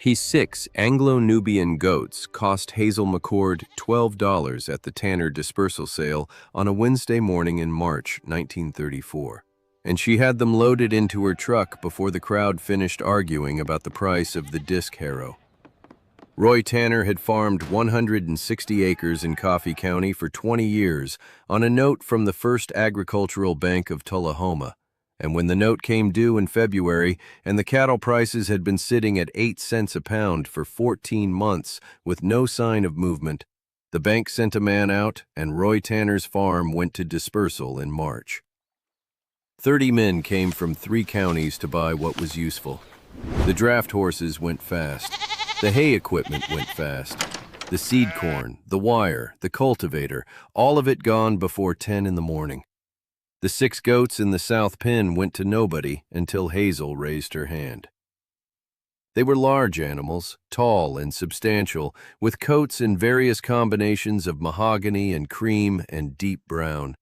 Six Anglo-Nubian goats cost Hazel McCord $12 at the Tanner dispersal sale on a Wednesday morning in March 1934, and she had them loaded into her truck before the crowd finished arguing about the price of the disc harrow. Roy Tanner had farmed 160 acres in Coffee County for 20 years on a note from the First Agricultural Bank of Tullahoma, and when the note came due in February and the cattle prices had been sitting at 8 cents a pound for 14 months with no sign of movement, the bank sent a man out and Roy Tanner's farm went to dispersal in March. 30 men came from 3 counties to buy what was useful. The draft horses went fast. The hay equipment went fast. The seed corn, the wire, the cultivator, all of it gone before 10 in the morning. The 6 goats in the south pen went to nobody until Hazel raised her hand. They were large animals, tall and substantial, with coats in various combinations of mahogany and cream and deep brown.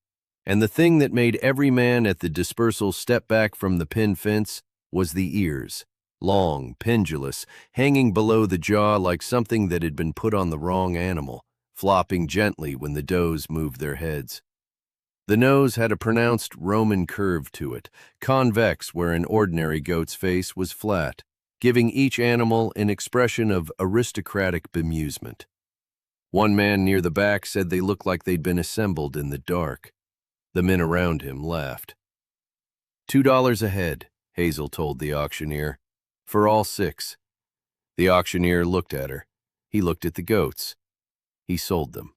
And the thing that made every man at the dispersal step back from the pen fence was the ears, long, pendulous, hanging below the jaw like something that had been put on the wrong animal, flopping gently when the does moved their heads. The nose had a pronounced Roman curve to it, convex where an ordinary goat's face was flat, giving each animal an expression of aristocratic bemusement. One man near the back said they looked like they'd been assembled in the dark. The men around him laughed. $2 a head, Hazel told the auctioneer, for all 6. The auctioneer looked at her. He looked at the goats. He sold them.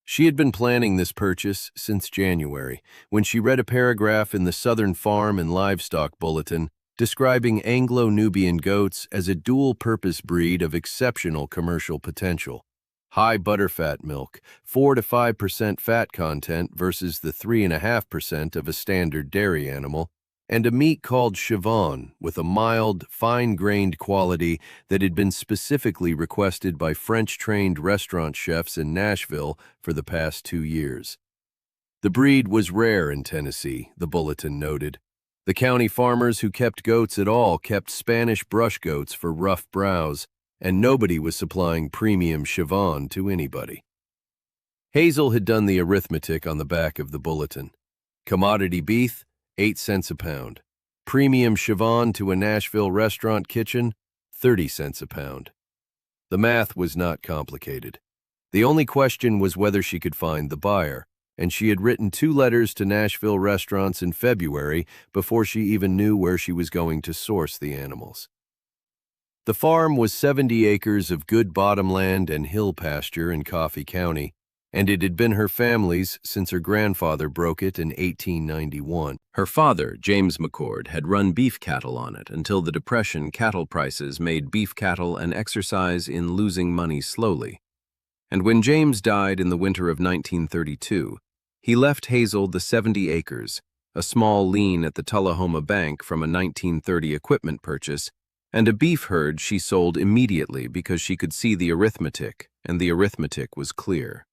She had been planning this purchase since January, when she read a paragraph in the Southern Farm and Livestock Bulletin describing Anglo-Nubian goats as a dual-purpose breed of exceptional commercial potential. High butterfat milk, 4 to 5% fat content versus the 3.5% of a standard dairy animal, and a meat called chevon with a mild, fine-grained quality that had been specifically requested by French-trained restaurant chefs in Nashville for the past 2 years. The breed was rare in Tennessee, the bulletin noted. The county farmers who kept goats at all kept Spanish brush goats for rough browse, and nobody was supplying premium chevon to anybody. Hazel had done the arithmetic on the back of the bulletin. Commodity beef, 8 cents a pound. Premium chevon to a Nashville restaurant kitchen, 30 cents a pound. The math was not complicated. The only question was whether she could find the buyer, and she had written 2 letters to Nashville restaurants in February before she even knew where she was going to source the animals. The farm was 70 acres of good bottomland and hill pasture in Coffee County, and it had been her family's since her grandfather broke it in 1891. Her father, James McCord, had run beef cattle on it until the Depression cattle prices made beef cattle an exercise in losing money slowly. And when James died in the winter of 1932, he left Hazel the 70 acres, a small lien at the Tullahoma Bank from a 1930 equipment purchase, and a beef herd she sold immediately because she could see the arithmetic, and the arithmetic was clear.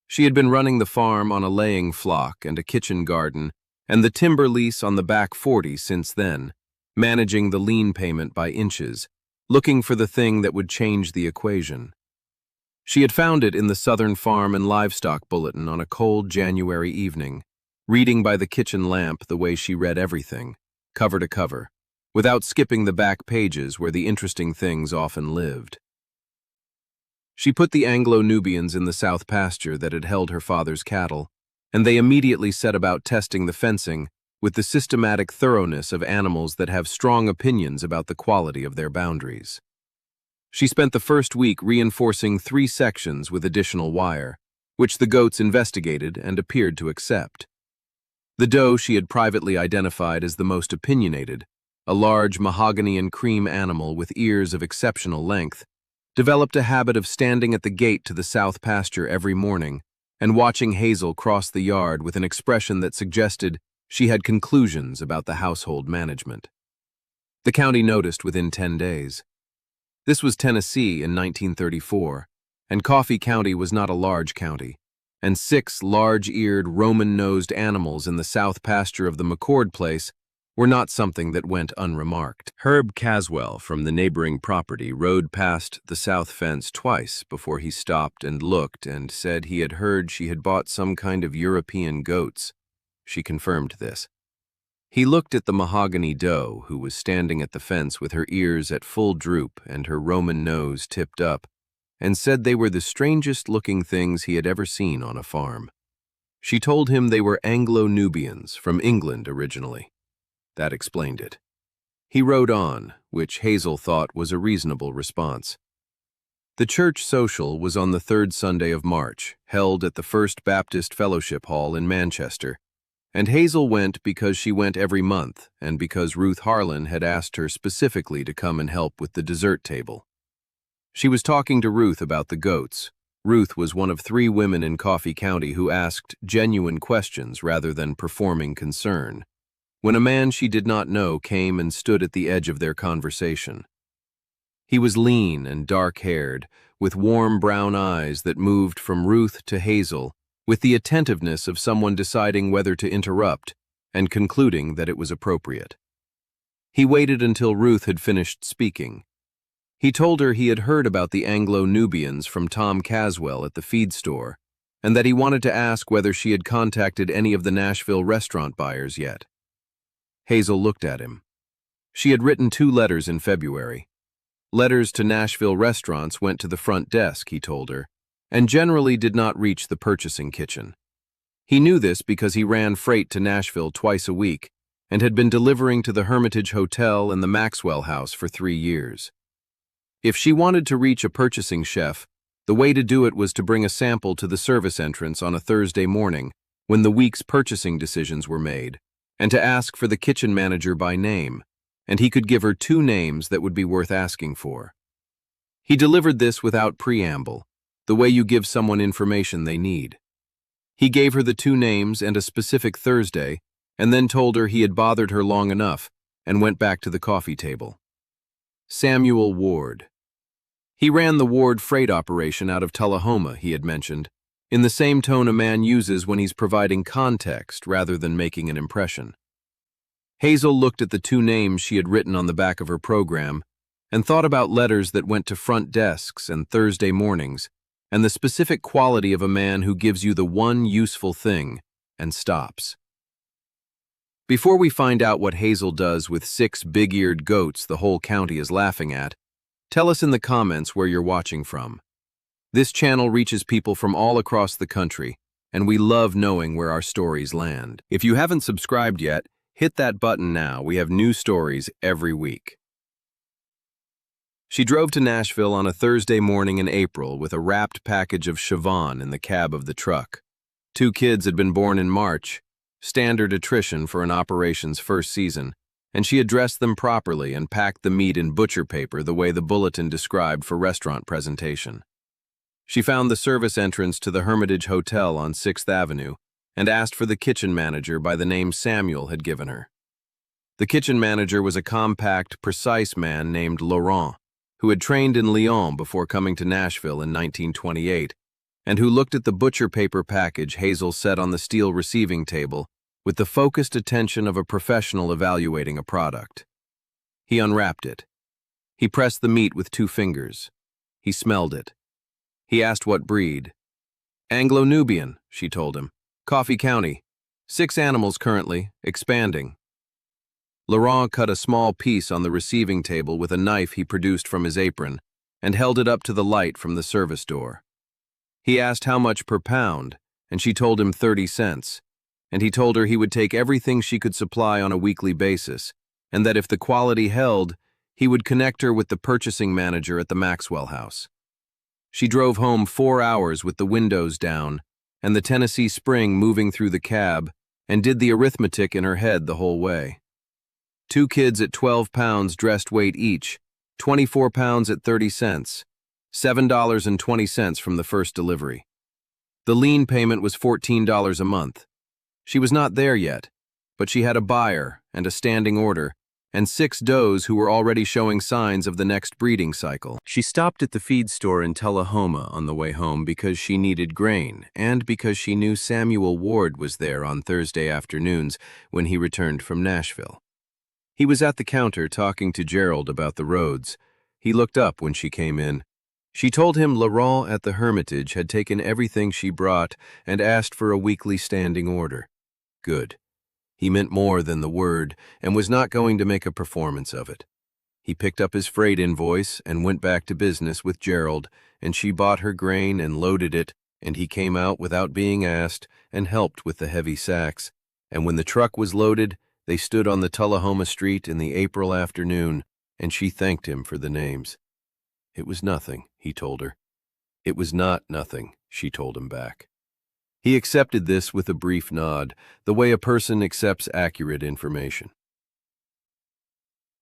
She had been running the farm on a laying flock and a kitchen garden, and the timber lease on the back 40 since then, managing the lien payment by inches, looking for the thing that would change the equation. She had found it in the Southern Farm and Livestock Bulletin on a cold January evening, reading by the kitchen lamp the way she read everything, cover to cover, without skipping the back pages where the interesting things often lived. She put the Anglo-Nubians in the south pasture that had held her father's cattle, and they immediately set about testing the fencing with the systematic thoroughness of animals that have strong opinions about the quality of their boundaries. She spent the first week reinforcing 3 sections with additional wire, which the goats investigated and appeared to accept. The doe she had privately identified as the most opinionated, a large mahogany and cream animal with ears of exceptional length, developed a habit of standing at the gate to the south pasture every morning and watching Hazel cross the yard with an expression that suggested she had conclusions about the household management. The county noticed within 10 days. This was Tennessee in 1934, and Coffee County was not a large county, and 6 large-eared, Roman-nosed animals in the south pasture of the McCord place were not something that went unremarked. Herb Caswell from the neighboring property rode past the south fence twice before he stopped and looked and said he had heard she had bought some kind of European goats. She confirmed this. He looked at the mahogany doe who was standing at the fence with her ears at full droop and her Roman nose tipped up, and said they were the strangest-looking things he had ever seen on a farm. She told him they were Anglo-Nubians from England originally. That explained it. He rode on, which Hazel thought was a reasonable response. The church social was on the third Sunday of March, held at the First Baptist Fellowship Hall in Manchester, and Hazel went because she went every month and because Ruth Harlan had asked her specifically to come and help with the dessert table. She was talking to Ruth about the goats. Ruth was one of 3 women in Coffee County who asked genuine questions rather than performing concern, when a man she did not know came and stood at the edge of their conversation. He was lean and dark-haired, with warm brown eyes that moved from Ruth to Hazel, with the attentiveness of someone deciding whether to interrupt and concluding that it was appropriate. He waited until Ruth had finished speaking. He told her he had heard about the Anglo-Nubians from Tom Caswell at the feed store, and that he wanted to ask whether she had contacted any of the Nashville restaurant buyers yet. Hazel looked at him. She had written 2 letters in February. Letters to Nashville restaurants went to the front desk, he told her, and generally did not reach the purchasing kitchen. He knew this because he ran freight to Nashville twice a week and had been delivering to the Hermitage Hotel and the Maxwell House for 3 years. If she wanted to reach a purchasing chef, the way to do it was to bring a sample to the service entrance on a Thursday morning when the week's purchasing decisions were made, and to ask for the kitchen manager by name, and he could give her 2 names that would be worth asking for. He delivered this without preamble, the way you give someone information they need. He gave her the 2 names and a specific Thursday, and then told her he had bothered her long enough, and went back to the coffee table. Samuel Ward. He ran the Ward freight operation out of Tullahoma, he had mentioned, in the same tone a man uses when he's providing context rather than making an impression. Hazel looked at the 2 names she had written on the back of her program and thought about letters that went to front desks and Thursday mornings and the specific quality of a man who gives you the one useful thing and stops. Before we find out what Hazel does with 6 big-eared goats the whole county is laughing at, tell us in the comments where you're watching from. This channel reaches people from all across the country, and we love knowing where our stories land. If you haven't subscribed yet, hit that button now. We have new stories every week. She drove to Nashville on a Thursday morning in April with a wrapped package of chevon in the cab of the truck. 2 kids had been born in March, standard attrition for an operation's first season, and she had dressed them properly and packed the meat in butcher paper the way the bulletin described for restaurant presentation. She found the service entrance to the Hermitage Hotel on 6th Avenue and asked for the kitchen manager by the name Samuel had given her. The kitchen manager was a compact, precise man named Laurent, who had trained in Lyon before coming to Nashville in 1928, and who looked at the butcher paper package Hazel set on the steel receiving table with the focused attention of a professional evaluating a product. He unwrapped it. He pressed the meat with 2 fingers. He smelled it. He asked what breed. Anglo-Nubian, she told him. Coffee County. 6 animals currently, expanding. Laurent cut a small piece on the receiving table with a knife he produced from his apron and held it up to the light from the service door. He asked how much per pound, and she told him 30 cents, and he told her he would take everything she could supply on a weekly basis, and that if the quality held, he would connect her with the purchasing manager at the Maxwell House. She drove home 4 hours with the windows down and the Tennessee Spring moving through the cab, and did the arithmetic in her head the whole way. 2 kids at 12 pounds dressed weight each, 24 pounds at 30 cents, $7.20 from the first delivery. The lien payment was $14 a month. She was not there yet, but she had a buyer and a standing order, and 6 does who were already showing signs of the next breeding cycle. She stopped at the feed store in Tullahoma on the way home because she needed grain, and because she knew Samuel Ward was there on Thursday afternoons when he returned from Nashville. He was at the counter talking to Gerald about the roads. He looked up when she came in. She told him Laurent at the Hermitage had taken everything she brought and asked for a weekly standing order. Good. He meant more than the word and was not going to make a performance of it. He picked up his freight invoice and went back to business with Gerald, and she bought her grain and loaded it, and he came out without being asked and helped with the heavy sacks. And when the truck was loaded, they stood on the Tullahoma Street in the April afternoon, and she thanked him for the names. It was nothing, he told her. It was not nothing, she told him back. He accepted this with a brief nod, the way a person accepts accurate information.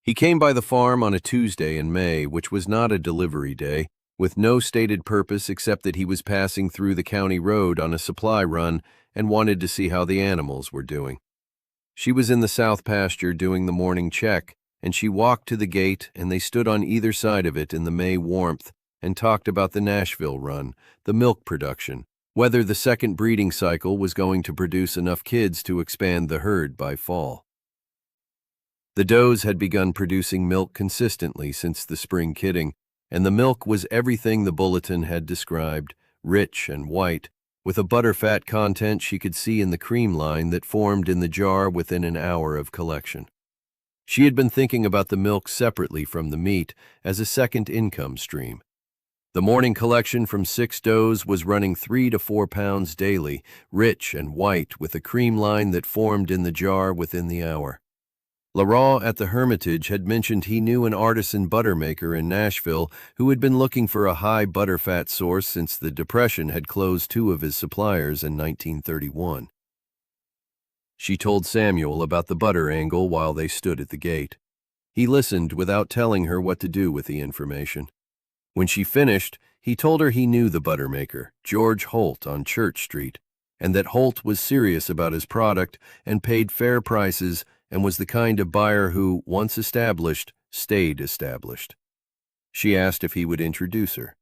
He came by the farm on a Tuesday in May, which was not a delivery day, with no stated purpose except that he was passing through the county road on a supply run and wanted to see how the animals were doing. She was in the south pasture doing the morning check, and she walked to the gate, and they stood on either side of it in the May warmth and talked about the Nashville run, the milk production, whether the second breeding cycle was going to produce enough kids to expand the herd by fall. The does had begun producing milk consistently since the spring kidding, and the milk was everything the bulletin had described, rich and white, with a butterfat content she could see in the cream line that formed in the jar within an hour of collection. She had been thinking about the milk separately from the meat as a second income stream. The morning collection from 6 does was running 3 to 4 pounds daily, rich and white, with a cream line that formed in the jar within the hour. Laurent at the Hermitage had mentioned he knew an artisan butter maker in Nashville who had been looking for a high butterfat source since the Depression had closed 2 of his suppliers in 1931. She told Samuel about the butter angle while they stood at the gate. He listened without telling her what to do with the information. When she finished, he told her he knew the butter maker, George Holt on Church Street, and that Holt was serious about his product and paid fair prices and was the kind of buyer who, once established, stayed established. She asked if he would introduce her.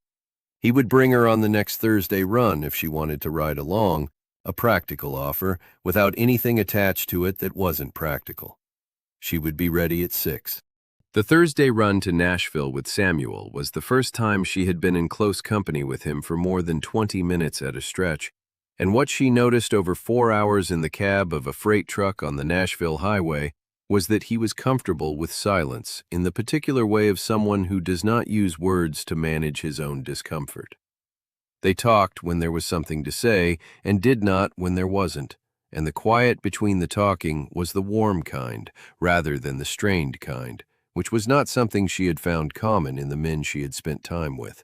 He would bring her on the next Thursday run if she wanted to ride along, a practical offer, without anything attached to it that wasn't practical. She would be ready at 6. The Thursday run to Nashville with Samuel was the first time she had been in close company with him for more than 20 minutes at a stretch, and what she noticed over 4 hours in the cab of a freight truck on the Nashville highway was that he was comfortable with silence in the particular way of someone who does not use words to manage his own discomfort. They talked when there was something to say and did not when there wasn't, and the quiet between the talking was the warm kind rather than the strained kind, which was not something she had found common in the men she had spent time with.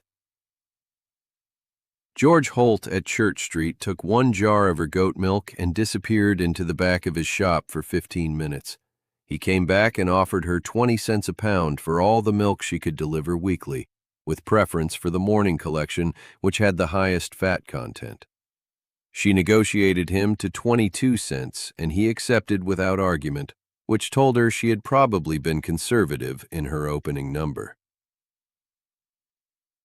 George Holt at Church Street took 1 jar of her goat milk and disappeared into the back of his shop for 15 minutes. He came back and offered her 20 cents a pound for all the milk she could deliver weekly, with preference for the morning collection, which had the highest fat content. She negotiated him to 22 cents, and he accepted without argument, which told her she had probably been conservative in her opening number.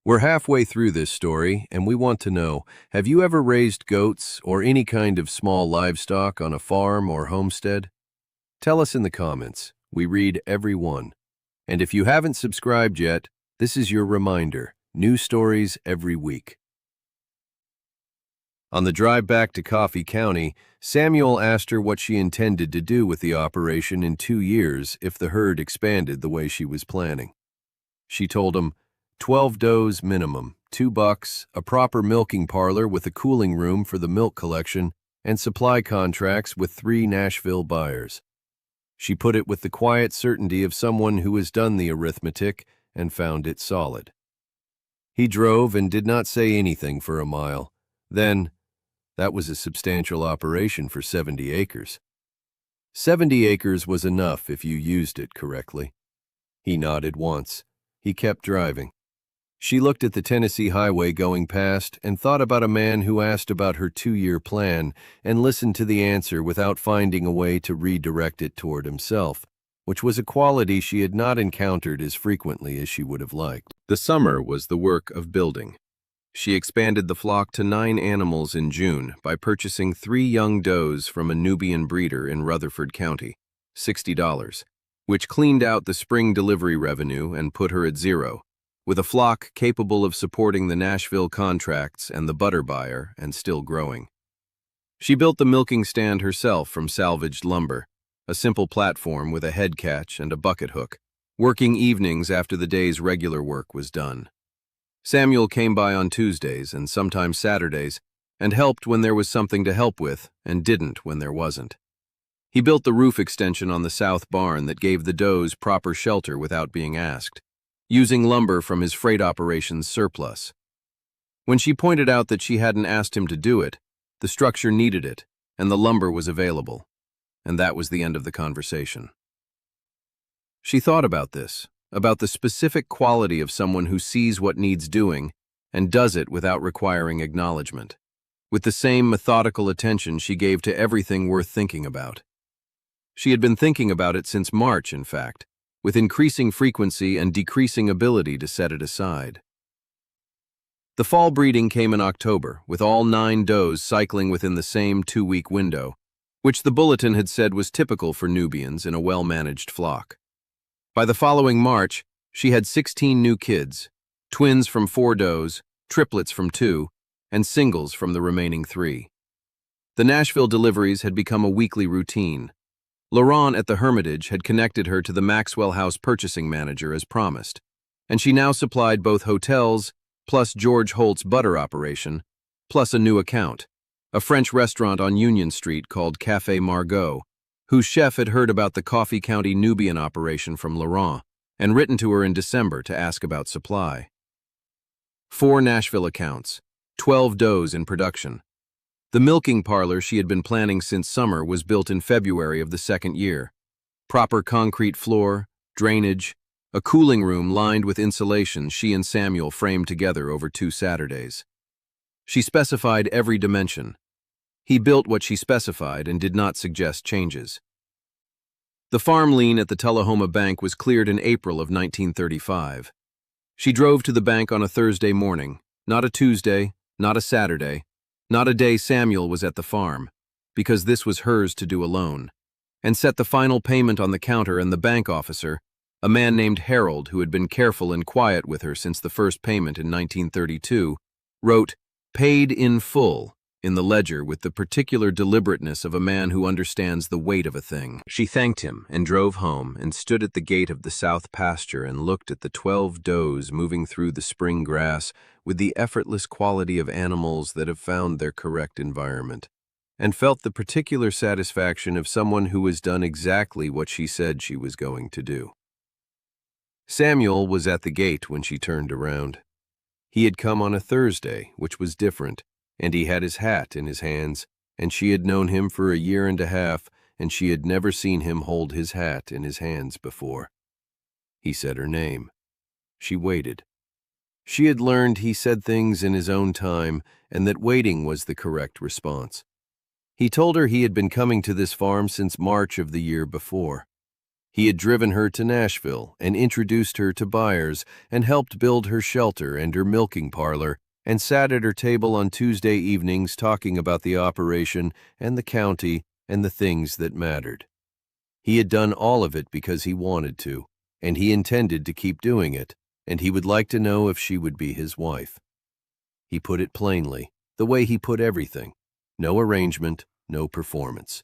We're halfway through this story, and we want to know, have you ever raised goats or any kind of small livestock on a farm or homestead? Tell us in the comments. We read every one. And if you haven't subscribed yet, this is your reminder. New stories every week. On the drive back to Coffee County, Samuel asked her what she intended to do with the operation in 2 years if the herd expanded the way she was planning. She told him, 12 does minimum, $2, a proper milking parlor with a cooling room for the milk collection, and supply contracts with 3 Nashville buyers. She put it with the quiet certainty of someone who has done the arithmetic and found it solid. He drove and did not say anything for a mile. Then, that was a substantial operation for 70 acres. 70 acres was enough if you used it correctly. He nodded once. He kept driving. She looked at the Tennessee highway going past and thought about a man who asked about her 2-year plan and listened to the answer without finding a way to redirect it toward himself, which was a quality she had not encountered as frequently as she would have liked. The summer was the work of building. She expanded the flock to 9 animals in June by purchasing 3 young does from a Nubian breeder in Rutherford County, $60. which cleaned out the spring delivery revenue and put her at zero, with a flock capable of supporting the Nashville contracts and the butter buyer and still growing. She built the milking stand herself from salvaged lumber, a simple platform with a head catch and a bucket hook, working evenings after the day's regular work was done. Samuel came by on Tuesdays and sometimes Saturdays and helped when there was something to help with and didn't when there wasn't. He built the roof extension on the south barn that gave the does proper shelter without being asked, using lumber from his freight operations surplus. When she pointed out that she hadn't asked him to do it, the structure needed it, and the lumber was available. And that was the end of the conversation. She thought about this, about the specific quality of someone who sees what needs doing and does it without requiring acknowledgement, with the same methodical attention she gave to everything worth thinking about. She had been thinking about it since March, in fact, with increasing frequency and decreasing ability to set it aside. The fall breeding came in October, with all 9 does cycling within the same 2-week window, which the bulletin had said was typical for Nubians in a well-managed flock. By the following March, she had 16 new kids, twins from 4 does, triplets from 2, and singles from the remaining 3. The Nashville deliveries had become a weekly routine. Laurent at the Hermitage had connected her to the Maxwell House purchasing manager as promised, and she now supplied both hotels plus George Holt's butter operation, plus a new account, a French restaurant on Union Street called Café Margot, whose chef had heard about the Coffee County Nubian operation from Laurent and written to her in December to ask about supply. 4 Nashville accounts, 12 does in production. The milking parlor she had been planning since summer was built in February of the second year. Proper concrete floor, drainage, a cooling room lined with insulation she and Samuel framed together over 2 Saturdays. She specified every dimension. He built what she specified and did not suggest changes. The farm lien at the Tullahoma Bank was cleared in April of 1935. She drove to the bank on a Thursday morning, not a Tuesday, not a Saturday, not a day Samuel was at the farm, because this was hers to do alone, and set the final payment on the counter, and the bank officer, a man named Harold who had been careful and quiet with her since the first payment in 1932, wrote, "Paid in full," in the ledger with the particular deliberateness of a man who understands the weight of a thing. She thanked him and drove home and stood at the gate of the south pasture and looked at the 12 does moving through the spring grass with the effortless quality of animals that have found their correct environment, and felt the particular satisfaction of someone who has done exactly what she said she was going to do. Samuel was at the gate when she turned around. He had come on a Thursday, which was different, and he had his hat in his hands, and she had known him for a year and a half, and she had never seen him hold his hat in his hands before. He said her name. She waited. She had learned he said things in his own time, and that waiting was the correct response. He told her he had been coming to this farm since March of the year before. He had driven her to Nashville and introduced her to buyers and helped build her shelter and her milking parlor, and sat at her table on Tuesday evenings talking about the operation and the county and the things that mattered. He had done all of it because he wanted to, and he intended to keep doing it, and he would like to know if she would be his wife. He put it plainly, the way he put everything. No arrangement, no performance.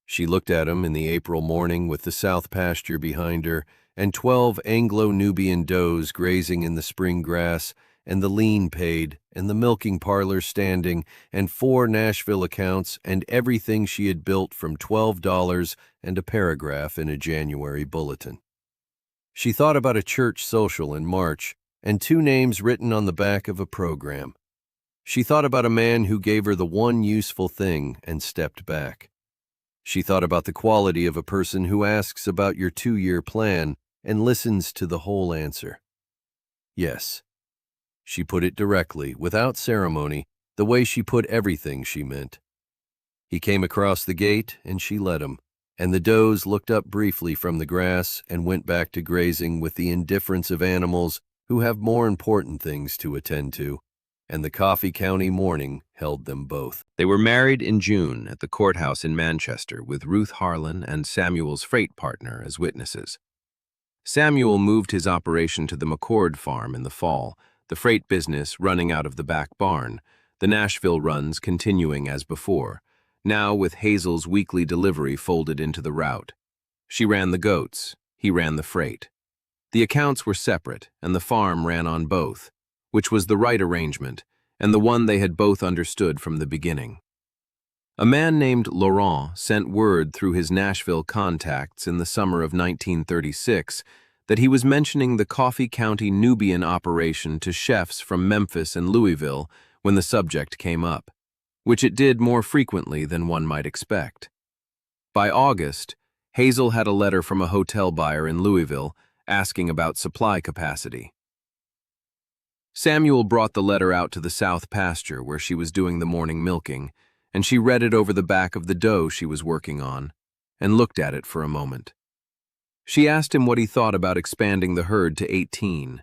She looked at him in the April morning with the south pasture behind her and 12 Anglo-Nubian does grazing in the spring grass, and the lien paid, and the milking parlor standing, and 4 Nashville accounts, and everything she had built from $12 and a paragraph in a January bulletin. She thought about a church social in March, and 2 names written on the back of a program. She thought about a man who gave her the one useful thing and stepped back. She thought about the quality of a person who asks about your 2-year plan and listens to the whole answer. Yes. She put it directly, without ceremony, the way she put everything she meant. He came across the gate, and she let him, and the does looked up briefly from the grass and went back to grazing with the indifference of animals who have more important things to attend to, and the Coffee County morning held them both. They were married in June at the courthouse in Manchester with Ruth Harlan and Samuel's freight partner as witnesses. Samuel moved his operation to the McCord farm in the fall, the freight business running out of the back barn, the Nashville runs continuing as before, now with Hazel's weekly delivery folded into the route. She ran the goats, he ran the freight. The accounts were separate, and the farm ran on both, which was the right arrangement, and the one they had both understood from the beginning. A man named Laurent sent word through his Nashville contacts in the summer of 1936 that he was mentioning the Coffee County Nubian operation to chefs from Memphis and Louisville when the subject came up, which it did more frequently than one might expect. By August, Hazel had a letter from a hotel buyer in Louisville asking about supply capacity. Samuel brought the letter out to the south pasture where she was doing the morning milking, and she read it over the back of the doe she was working on, and looked at it for a moment. She asked him what he thought about expanding the herd to 18.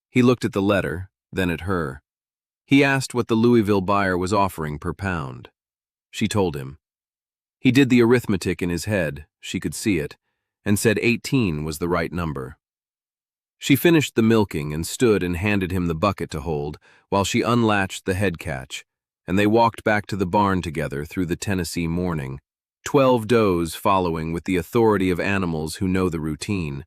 He looked at the letter, then at her. He asked what the Louisville buyer was offering per pound. She told him. He did the arithmetic in his head, she could see it, and said 18 was the right number. She finished the milking and stood and handed him the bucket to hold while she unlatched the head catch, and they walked back to the barn together through the Tennessee morning, 12 does following with the authority of animals who know the routine,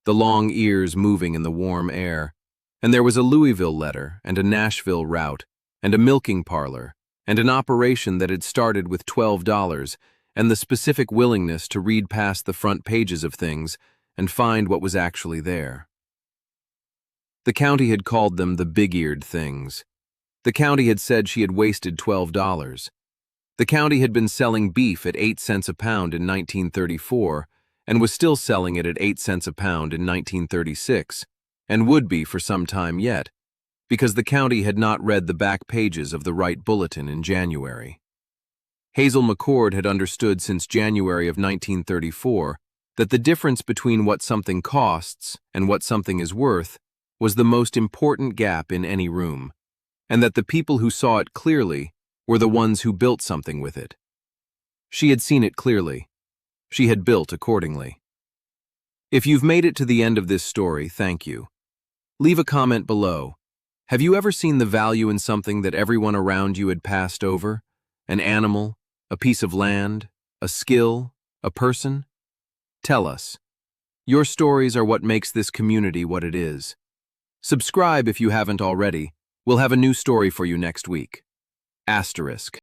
the long ears moving in the warm air. And there was a Louisville letter and a Nashville route and a milking parlor and an operation that had started with $12 and the specific willingness to read past the front pages of things and find what was actually there. The county had called them the big-eared things. The county had said she had wasted $12. The county had been selling beef at 8 cents a pound in 1934 and was still selling it at 8 cents a pound in 1936, and would be for some time yet, because the county had not read the back pages of the right bulletin in January. Hazel McCord had understood since January of 1934 that the difference between what something costs and what something is worth was the most important gap in any room, and that the people who saw it clearly were the ones who built something with it. She had seen it clearly. She had built accordingly. If you've made it to the end of this story, thank you. Leave a comment below. Have you ever seen the value in something that everyone around you had passed over? An animal, a piece of land, a skill, a person? Tell us. Your stories are what makes this community what it is. Subscribe if you haven't already. We'll have a new story for you next week. Asterisk.